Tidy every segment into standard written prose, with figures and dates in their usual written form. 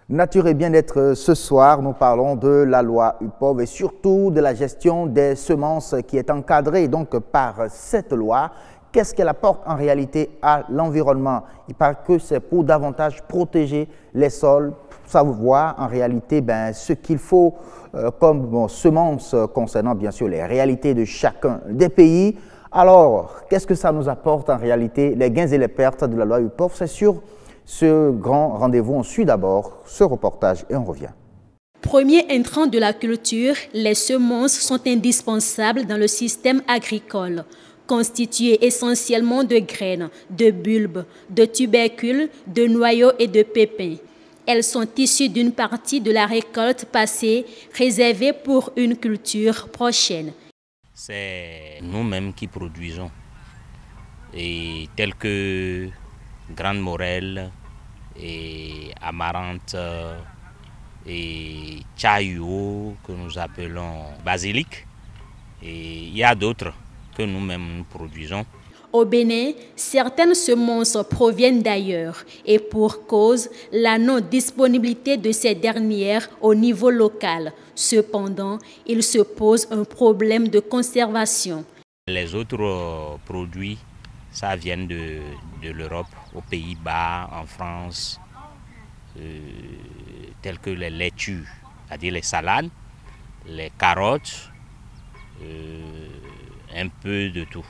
Nature et bien-être, ce soir, nous parlons de la loi UPOV et surtout de la gestion des semences qui est encadrée donc par cette loi. Qu'est-ce qu'elle apporte en réalité à l'environnement? Il paraît que c'est pour davantage protéger les sols, savoir en réalité ce qu'il faut comme semences concernant bien sûr les réalités de chacun des pays. Alors, qu'est-ce que ça nous apporte en réalité, les gains et les pertes de la loi UPOV? C'est sûr. Ce grand rendez-vous, on suit d'abord ce reportage et on revient. Premier intrant de la culture, les semences sont indispensables dans le système agricole. Constituées essentiellement de graines, de bulbes, de tubercules, de noyaux et de pépins. Elles sont issues d'une partie de la récolte passée, réservée pour une culture prochaine. C'est nous-mêmes qui produisons, et tels que Grande Morelle et Amarante et Chayo que nous appelons basilic, et il y a d'autres que nous-mêmes produisons. Au Bénin, certaines semences proviennent d'ailleurs et pour cause, la non-disponibilité de ces dernières au niveau local. Cependant, il se pose un problème de conservation. Les autres produits, ça vient de l'Europe, aux Pays-Bas, en France, tels que les laitues, c'est-à-dire les salades, les carottes, un peu de tout.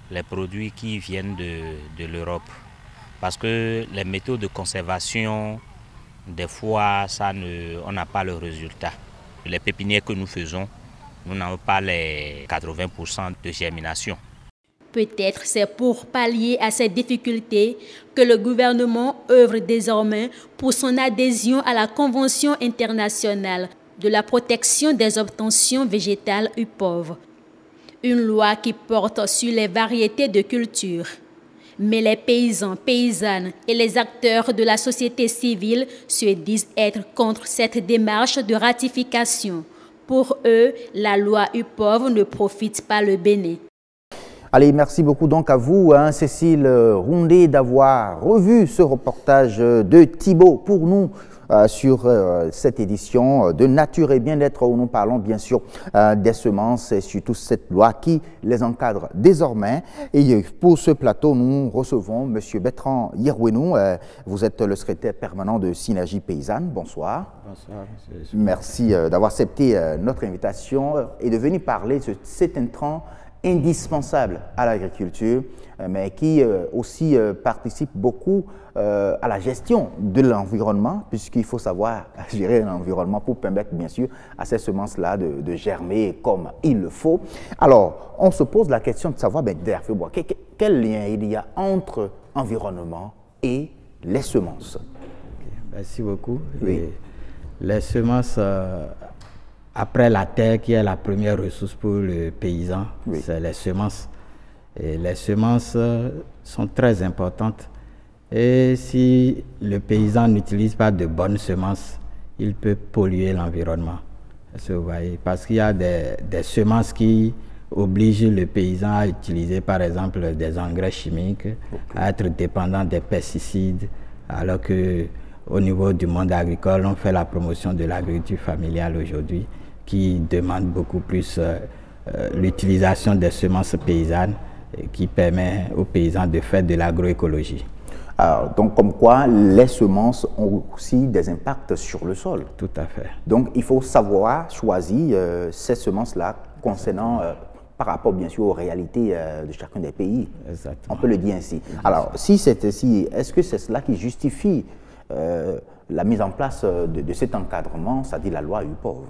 Les produits qui viennent de l'Europe, parce que les méthodes de conservation, des fois, on n'a pas le résultat. Les pépinières que nous faisons, nous n'avons pas les 80% de germination. Peut-être c'est pour pallier à ces difficultés que le gouvernement œuvre désormais pour son adhésion à la Convention internationale de la protection des obtentions végétales UPOV. Une loi qui porte sur les variétés de culture. Mais les paysans, paysannes et les acteurs de la société civile se disent être contre cette démarche de ratification. Pour eux, la loi UPOV ne profite pas le Bénin. Allez, merci beaucoup donc à vous, Cécile Roundé, d'avoir revu ce reportage de Thibault pour nous sur cette édition de Nature et Bien-être où nous parlons bien sûr des semences et surtout cette loi qui les encadre désormais. Et pour ce plateau, nous recevons M. Bertrand Yerouenou. Vous êtes le secrétaire permanent de Synergie Paysanne. Bonsoir. Bonsoir, monsieur. Merci d'avoir accepté notre invitation et de venir parler de cet intrant indispensable à l'agriculture, mais qui aussi participe beaucoup à la gestion de l'environnement, puisqu'il faut savoir gérer l'environnement pour permettre bien sûr à ces semences-là de germer comme il le faut. Alors, on se pose la question de savoir, quel lien il y a entre environnement et les semences? Merci beaucoup. Oui. Les semences... Après la terre, qui est la première ressource pour le paysan, oui, c'est les semences. Et les semences sont très importantes. Et si le paysan n'utilise pas de bonnes semences, il peut polluer l'environnement. Parce qu'il y a des semences qui obligent le paysan à utiliser par exemple des engrais chimiques, à être dépendant des pesticides, alors qu'au niveau du monde agricole, on fait la promotion de l'agriculture familiale aujourd'hui, qui demande beaucoup plus l'utilisation des semences paysannes, qui permet aux paysans de faire de l'agroécologie. Alors, donc comme quoi les semences ont aussi des impacts sur le sol. Tout à fait. Donc il faut savoir choisir ces semences-là concernant, par rapport bien sûr aux réalités de chacun des pays. Exactement. On peut le dire ainsi. Alors si c'est ainsi, est-ce que c'est cela qui justifie la mise en place de cet encadrement, c'est-à-dire la loi UPOV?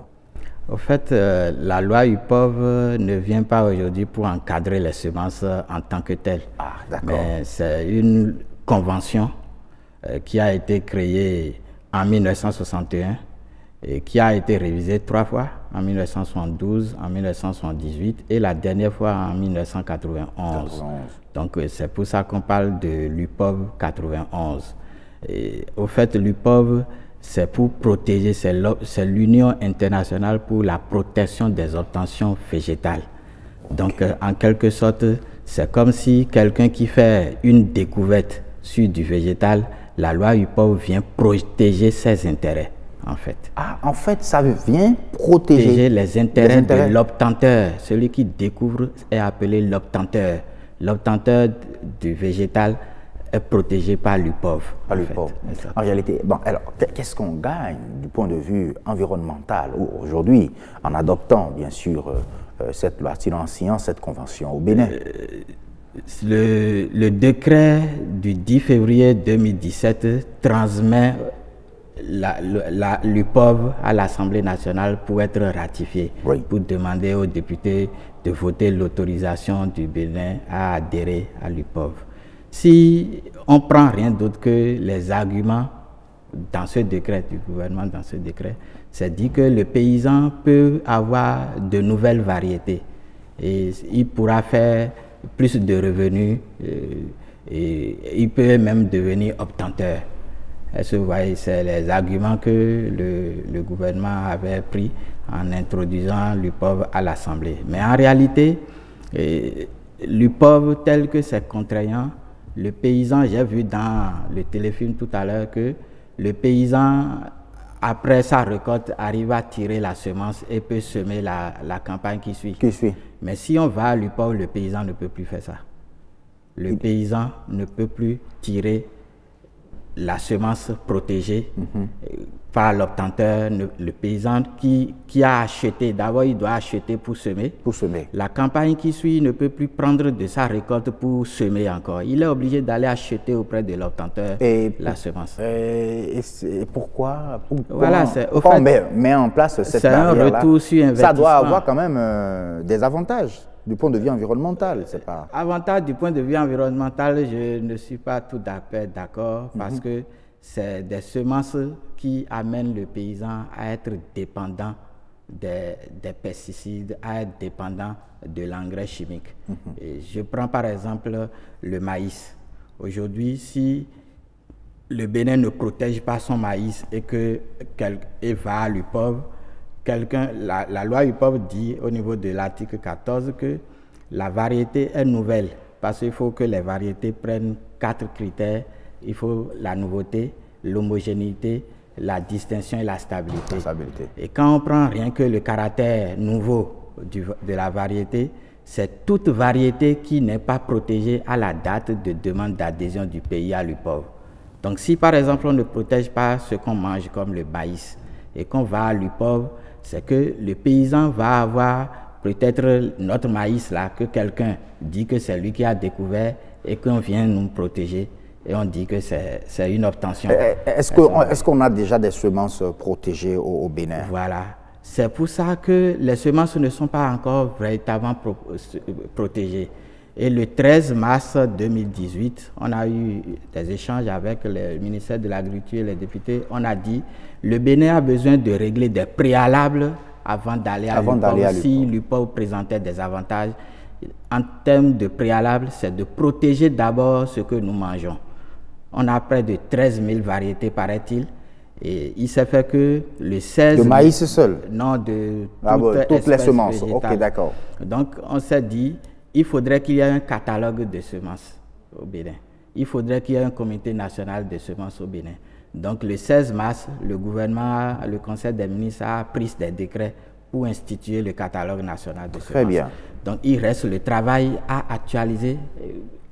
Au fait, la loi UPOV ne vient pas aujourd'hui pour encadrer les semences en tant que telles. Ah, d'accord. Mais c'est une convention qui a été créée en 1961 et qui a été révisée 3 fois, en 1972, en 1978 et la dernière fois en 1991. Donc c'est pour ça qu'on parle de l'UPOV 91. Et, au fait, l'UPOV, c'est pour protéger, c'est l'Union internationale pour la protection des obtentions végétales. Donc, en quelque sorte, c'est comme si quelqu'un qui fait une découverte sur du végétal, la loi UPOV vient protéger ses intérêts, en fait. Ah, en fait, ça vient protéger les intérêts de l'obtenteur. Celui qui découvre est appelé l'obtenteur. L'obtenteur du végétal est protégé par l'UPOV. Par l'UPOV. En réalité, bon, alors, qu'est-ce qu'on gagne du point de vue environnemental aujourd'hui en adoptant, bien sûr, cette loi, en signant cette convention au Bénin? Le décret du 10 février 2017 transmet l'UPOV à l'Assemblée nationale pour être ratifié, oui, pour demander aux députés de voter l'autorisation du Bénin à adhérer à l'UPOV. Si on ne prend rien d'autre que les arguments dans ce décret du gouvernement, dans ce décret, c'est dit que le paysan peut avoir de nouvelles variétés et il pourra faire plus de revenus et il peut même devenir obtenteur. Est-ce que vous voyez, c'est les arguments que le gouvernement avait pris en introduisant l'UPOV à l'Assemblée. Mais en réalité, l'UPOV tel que c'est contraignant, le paysan, j'ai vu dans le téléfilm tout à l'heure que le paysan, après sa récolte, arrive à tirer la semence et peut semer la campagne qui suit. Mais si on va à l'UPOV, le paysan ne peut plus faire ça. Le paysan ne peut plus tirer la semence protégée par l'obtenteur. Le paysan qui a acheté, d'abord il doit acheter pour semer. La campagne qui suit ne peut plus prendre de sa récolte pour semer encore. Il est obligé d'aller acheter auprès de l'obtenteur la semence. Et pourquoi voilà, on met en place cette barrière-là? C'est un retour sur investissement. Ça doit avoir quand même des avantages du point de vue environnemental, c'est pas... Avantage du point de vue environnemental, je ne suis pas tout à fait d'accord parce que c'est des semences qui amènent le paysan à être dépendant des pesticides, à être dépendant de l'engrais chimique. Et je prends par exemple le maïs. Aujourd'hui, si le Bénin ne protège pas son maïs et va à l'UPOV, la loi UPOV dit au niveau de l'article 14 que la variété est nouvelle parce qu'il faut que les variétés prennent 4 critères. Il faut la nouveauté, l'homogénéité, la distinction et la stabilité. Et quand on prend rien que le caractère nouveau de la variété, c'est toute variété qui n'est pas protégée à la date de demande d'adhésion du pays à l'UPOV. Donc si par exemple on ne protège pas ce qu'on mange comme le maïs et qu'on va à l'UPOV, c'est que le paysan va avoir peut-être notre maïs là, que quelqu'un dit que c'est lui qui a découvert et qu'on vient nous protéger et on dit que c'est une obtention. Est-ce qu'on a déjà des semences protégées au Bénin? Voilà. C'est pour ça que les semences ne sont pas encore véritablement protégées. Et le 13 mars 2018, on a eu des échanges avec le ministère de l'Agriculture et les députés. On a dit le Bénin a besoin de régler des préalables avant d'aller à l'UPOV. Si l'UPOV présentait des avantages, en termes de préalables, c'est de protéger d'abord ce que nous mangeons. On a près de 13 000 variétés, paraît-il. Et il s'est fait que le 16... De maïs seul? Non, de toutes les semences. Végétales. Ok, d'accord. Donc, on s'est dit, il faudrait qu'il y ait un catalogue de semences au Bénin. Il faudrait qu'il y ait un comité national de semences au Bénin. Donc, le 16 mars, le gouvernement, le Conseil des ministres a pris des décrets pour instituer le catalogue national de semences. Très bien. Donc, il reste le travail à actualiser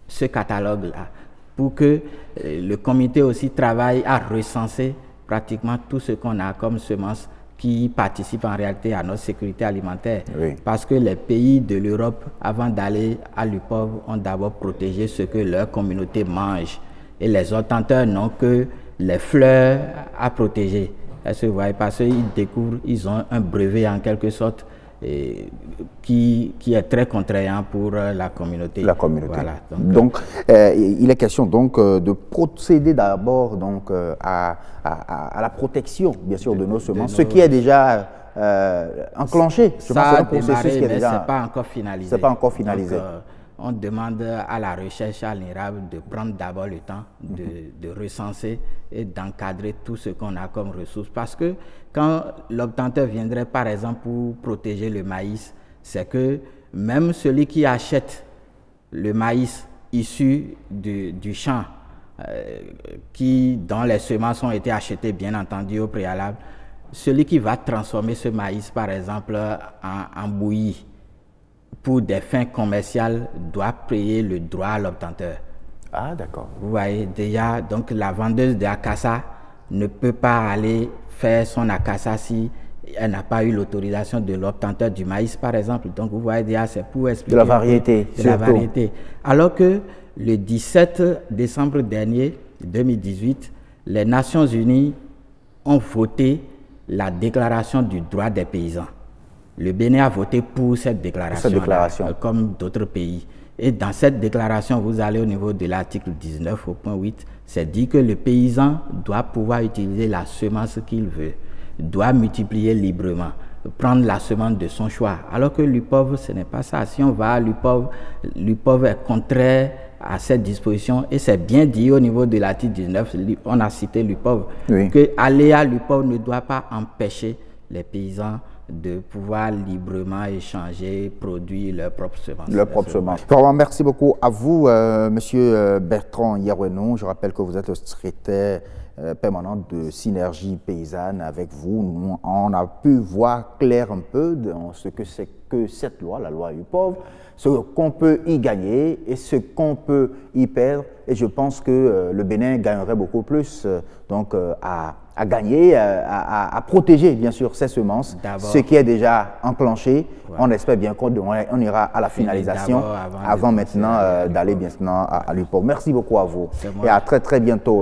ce catalogue-là pour que le comité aussi travaille à recenser pratiquement tout ce qu'on a comme semences qui participent en réalité à notre sécurité alimentaire. Oui. Parce que les pays de l'Europe, avant d'aller à l'UPOV, ont d'abord protégé ce que leur communauté mange. Et les obtenteurs n'ont que les fleurs à protéger. Est-ce que vous voyez? Parce qu'ils découvrent, ils ont un brevet en quelque sorte qui est très contraignant pour la communauté. La communauté. Voilà. Donc il est question donc de procéder d'abord donc à la protection, bien sûr, de nos semences, ce qui est déjà enclenché. Ça a démarré, mais ce n'est pas encore finalisé. C'est pas encore finalisé. Donc, on demande à la recherche, à l'INRAB, de prendre d'abord le temps de recenser et d'encadrer tout ce qu'on a comme ressources. Parce que quand l'obtenteur viendrait, par exemple, pour protéger le maïs, c'est que même celui qui achète le maïs issu du champ, dont les semences ont été achetées bien entendu au préalable, celui qui va transformer ce maïs par exemple en bouillie pour des fins commerciales doit payer le droit à l'obtenteur. Ah, d'accord. Vous voyez déjà, donc la vendeuse de akassa ne peut pas aller faire son akassa si elle n'a pas eu l'autorisation de l'obtenteur du maïs, par exemple. Donc, vous voyez déjà, c'est pour expliquer... De la variété, de la variété. Alors que le 17 décembre dernier, 2018, les Nations Unies ont voté la déclaration du droit des paysans. Le Bénin a voté pour cette déclaration. Comme d'autres pays. Et dans cette déclaration, vous allez au niveau de l'article 19, au point 8, c'est dit que le paysan doit pouvoir utiliser la semence qu'il veut, doit multiplier librement, prendre la semence de son choix. Alors que l'UPOV, ce n'est pas ça. Si on va à l'UPOV, l'UPOV est contraire à cette disposition et c'est bien dit au niveau de l'article 19, on a cité l'UPOV, que aller à l'UPOV ne doit pas empêcher les paysans de pouvoir librement échanger, produire leurs propres semences. Leurs propres semences. Vraiment, merci beaucoup à vous, Monsieur Bertrand Yawénon. Je rappelle que vous êtes le secrétaire permanent de Synergie Paysanne. Avec vous, on a pu voir clair un peu dans ce que c'est que cette loi, la loi UPOV, ce qu'on peut y gagner et ce qu'on peut y perdre. Et je pense que le Bénin gagnerait beaucoup plus à gagner, à protéger bien sûr ces semences, ce qui est déjà enclenché. Ouais. On espère bien qu'on ira à la finalisation avant maintenant d'aller bien à l'UPOV. Merci beaucoup à vous et à très très bientôt.